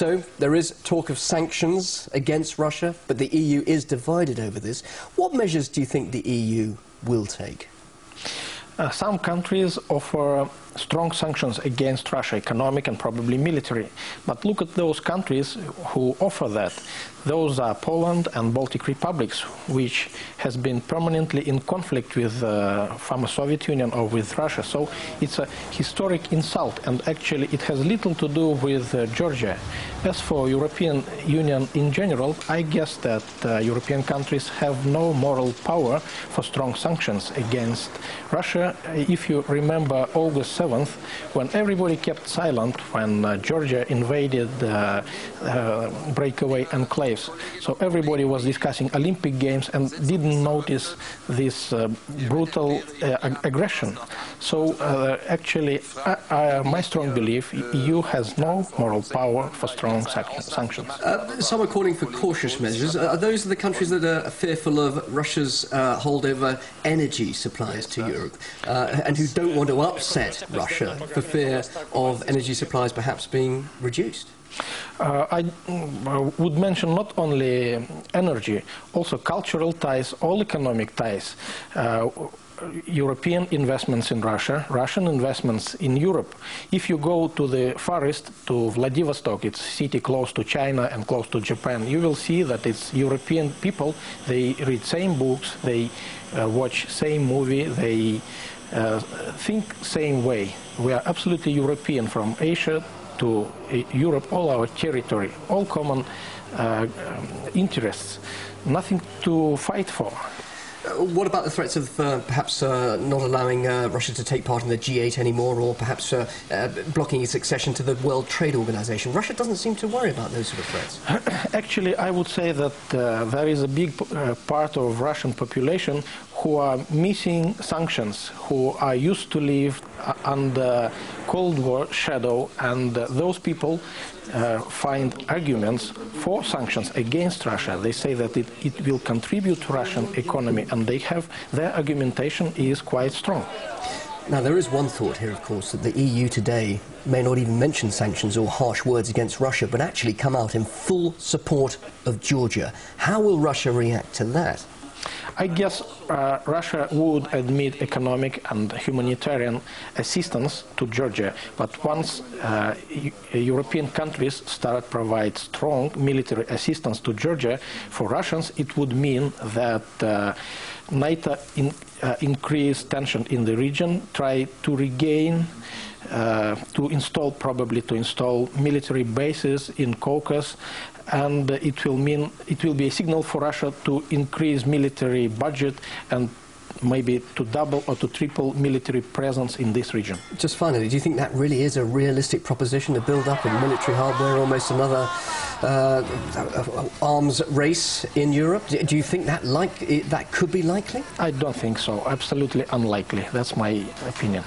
So there is talk of sanctions against Russia, but the EU is divided over this. What measures do you think the EU will take? Some countries offer strong sanctions against Russia, economic and probably military. But look at those countries who offer that. Those are Poland and Baltic republics, which has been permanently in conflict with former Soviet Union or with Russia. So it's a historic insult, and actually it has little to do with Georgia. As for European Union in general, I guess that European countries have no moral power for strong sanctions against Russia. If you remember August 7th, when everybody kept silent when Georgia invaded breakaway enclaves. So everybody was discussing Olympic Games and didn't notice this brutal aggression. So actually, my strong belief, EU has no moral power for strong sanctions. Some are calling for cautious measures. Are those the countries that are fearful of Russia's hold over energy supplies to Europe and who don't want to upset Russia for fear of energy supplies perhaps being reduced? I would mention not only energy, also cultural ties, all economic ties. European investments in Russia, Russian investments in Europe. If you go to the Far East, to Vladivostok, it's a city close to China and close to Japan, you will see that it's European people. They read same books, they watch same movie, they think same way. We are absolutely European, from Asia to Europe, all our territory, all common interests, nothing to fight for. What about the threats of perhaps not allowing Russia to take part in the G8 anymore, or perhaps blocking its accession to the World Trade Organization? Russia doesn't seem to worry about those sort of threats. Actually, I would say that there is a big part of Russian population who are missing sanctions, who are used to live under Cold War shadow, and those people find arguments for sanctions against Russia. They say that it will contribute to Russian economy, and their argumentation is quite strong. Now, there is one thought here, of course, that the EU today may not even mention sanctions or harsh words against Russia, but actually come out in full support of Georgia. How will Russia react to that? I guess Russia would admit economic and humanitarian assistance to Georgia, but once European countries start provide strong military assistance to Georgia, for Russians it would mean that NATO increase tension in the region, try to regain, to install military bases in Caucasus, and it will be a signal for Russia to increase military budget and maybe to double or to triple military presence in this region. Just finally, do you think that really is a realistic proposition to build up in military hardware, almost another arms race in Europe? Do you think that could be likely? I don't think so. Absolutely unlikely. That's my opinion.